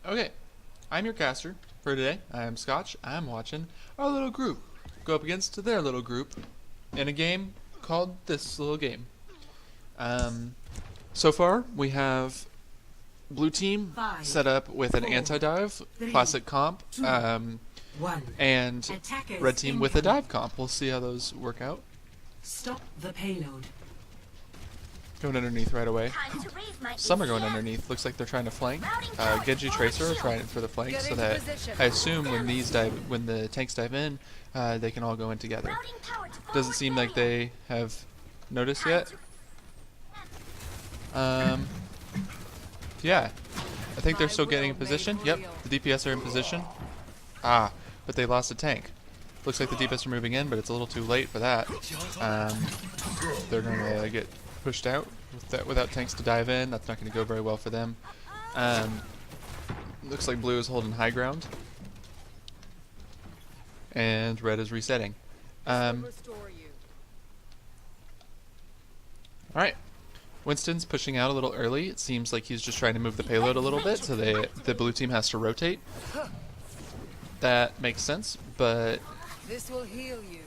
Okay, I'm your caster for today. I am Scotch. I'm watching our little group go up against their little group in a game called this little game. So far, we have blue team set up with an anti-dive, classic comp, and red team with a dive comp. We'll see how those work out. Stop the payload. Going underneath right away. Some are going underneath. Looks like they're trying to flank. Genji Tracer are trying for the flank, so that I assume when the tanks dive in, they can all go in together. Doesn't seem like they have noticed yet. Yeah, I think they're still getting in position. Yep, the DPS are in position. Ah, but they lost a tank. Looks like the DPS are moving in, but it's a little too late for that. They're gonna get pushed out without tanks to dive in. That's not going to go very well for them. Looks like blue is holding high ground, and red is resetting. All right, Winston's pushing out a little early. It seems like he's just trying to move the payload a little bit, so the blue team has to rotate. That makes sense, but this will heal you.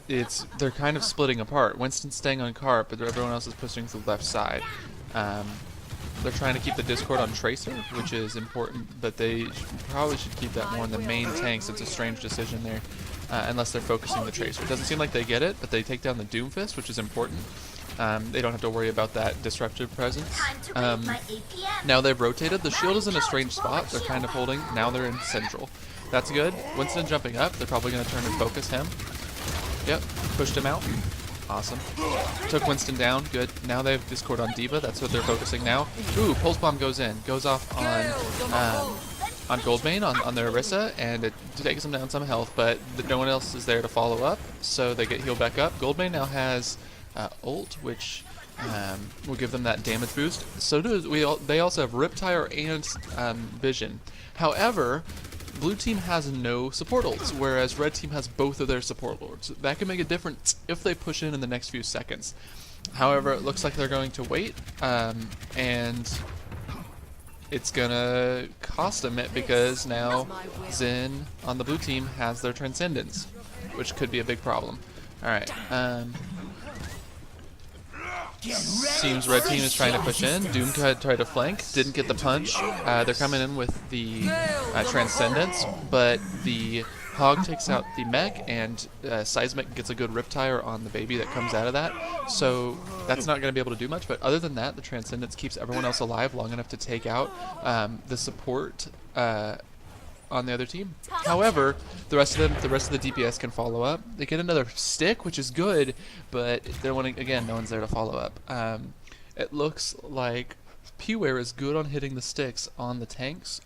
they're kind of splitting apart. Winston's staying on Carp, but everyone else is pushing to the left side. They're trying to keep the Discord on Tracer, which is important, but they probably should keep that more in the main tanks. It's a strange decision there, unless they're focusing the Tracer. It doesn't seem like they get it, but they take down the Doomfist, which is important. They don't have to worry about that disruptive presence. Now they've rotated. The shield is in a strange spot. They're kind of holding. Now they're in central. That's good. Winston jumping up. They're probably going to turn and focus him. Yep, pushed him out. Awesome. Took Winston down. Good. Now they have Discord on D.Va. That's what they're focusing now. Ooh, Pulse Bomb goes in. Goes off on Goldmane, on their Orisa, and it takes them down some health, but no one else is there to follow up, so they get healed back up. Goldmane now has ult, which will give them that damage boost. So they also have Riptire and Vision. However, blue team has no support ults, whereas red team has both of their support lords. That can make a difference if they push in the next few seconds. However, it looks like they're going to wait, and it's gonna cost them it because now Zen on the blue team has their Transcendence, which could be a big problem. Alright, seems red team is trying to push in. Doom tried to flank, didn't get the punch. They're coming in with the Transcendence, but the Hog takes out the mech, and Seismic gets a good Riptire on the baby that comes out of that. So that's not going to be able to do much, but other than that, the Transcendence keeps everyone else alive long enough to take out the support on the other team. However, the rest of the DPS can follow up. They get another stick, which is good, but they're wanting, again, no one's there to follow up. It looks like Peware is good on hitting the sticks on the tanks,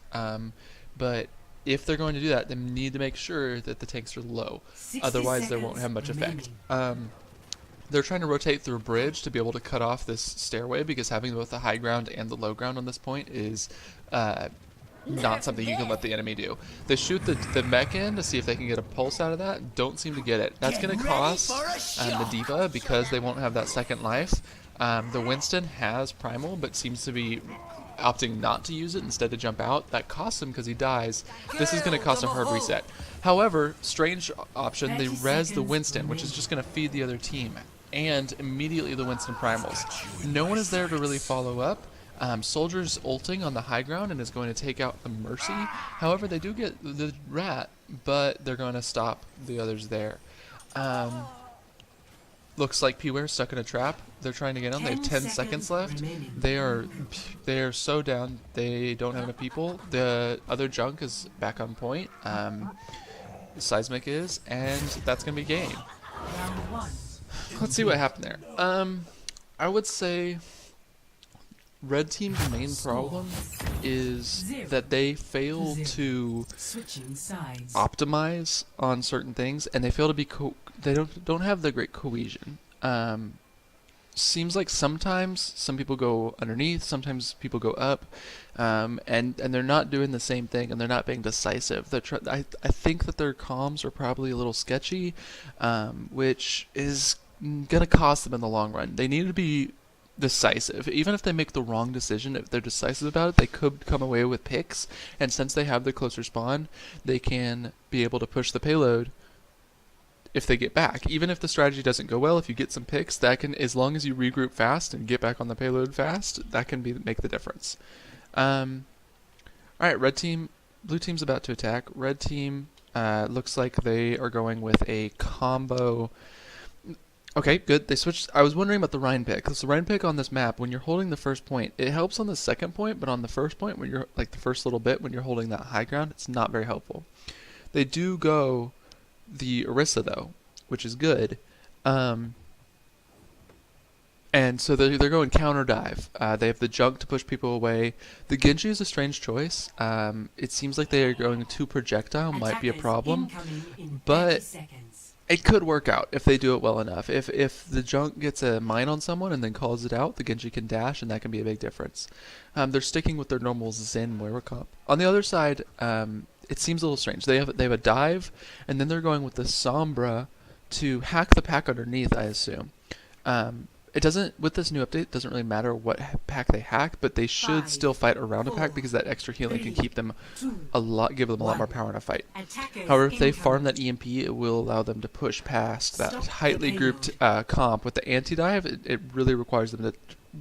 but if they're going to do that, they need to make sure that the tanks are low. Otherwise, they won't have much effect. They're trying to rotate through a bridge to be able to cut off this stairway, because having both the high ground and the low ground on this point is not something you can let the enemy do. They shoot the mech in to see if they can get a pulse out of that. Don't seem to get it. That's going to cost the D.Va, because they won't have that second life. The Winston has Primal, but seems to be opting not to use it, instead to jump out. That costs him because he dies. This is going to cost a hard reset. However, strange option, they res the Winston, which is just going to feed the other team, and immediately the Winston primals. No one is there to really follow up. Soldier's ulting on the high ground and is going to take out the Mercy. However, they do get the Rat, but they're going to stop the others there. Looks like Peware's stuck in a trap. They're trying to get on. They have 10 seconds left. They are so down. They don't have enough people. The other junk is back on point. Seismic is, and that's going to be game. Let's see what happened there. I would say red team's main problem is that they fail to optimize on certain things, and they fail to be they don't have the great cohesion. Seems like sometimes some people go underneath, sometimes people go up, and they're not doing the same thing, and they're not being decisive. I think that their comms are probably a little sketchy, which is gonna cost them in the long run. They need to be decisive. Even if they make the wrong decision, if they're decisive about it, they could come away with picks. And since they have the closer spawn, they can be able to push the payload if they get back. Even if the strategy doesn't go well, if you get some picks, that can, as long as you regroup fast and get back on the payload fast, that can make the difference. Alright, blue team's about to attack. Red team looks like they are going with a combo. Okay, good. They switched. I was wondering about the Rhine pick. So the Rhine pick on this map, when you're holding the first point, it helps on the second point, but on the first point, when you're like the first little bit, when you're holding that high ground, it's not very helpful. They do go the Orisa though, which is good. And so they're going counter dive. They have the junk to push people away. The Genji is a strange choice. It seems like they are going to projectile, might be a problem, but it could work out if they do it well enough. If the junk gets a mine on someone and then calls it out, the Genji can dash, and that can be a big difference. They're sticking with their normal Zen Moira comp. On the other side, it seems a little strange. They have a dive, and then they're going with the Sombra to hack the pack underneath, I assume. It doesn't, with this new update, it doesn't really matter what pack they hack, but they should still fight around a pack because that extra healing can keep them give them a lot more power in a fight. However, if they farm that EMP, it will allow them to push past that tightly grouped comp. With the anti-dive, it really requires them to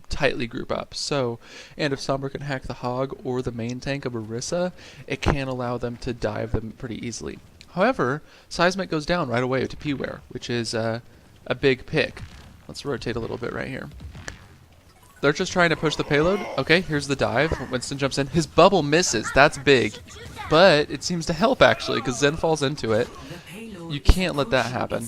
tightly group up. So, and if Sombra can hack the Hog or the main tank of Orisa, it can allow them to dive them pretty easily. However, Seismic goes down right away to P-Ware, which is a big pick. Let's rotate a little bit right here. They're just trying to push the payload. Okay, here's the dive. Winston jumps in. His bubble misses. That's big. But it seems to help, actually, because Zen falls into it. You can't let that happen.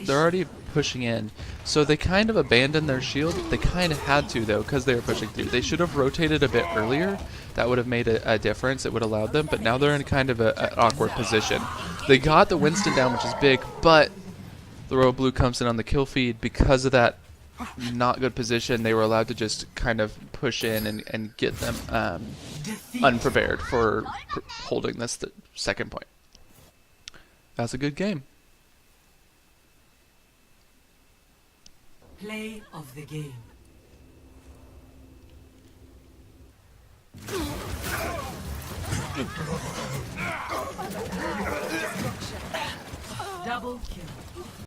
They're already pushing in. So they kind of abandoned their shield. They kind of had to, though, because they were pushing through. They should have rotated a bit earlier. That would have made a difference. It would have allowed them. But now they're in kind of an awkward position. They got the Winston down, which is big, but the Royal Blue comes in on the kill feed. Because of that not good position, they were allowed to just kind of push in and get them unprepared for holding this second point. That's a good game. Play of the game. Double kill.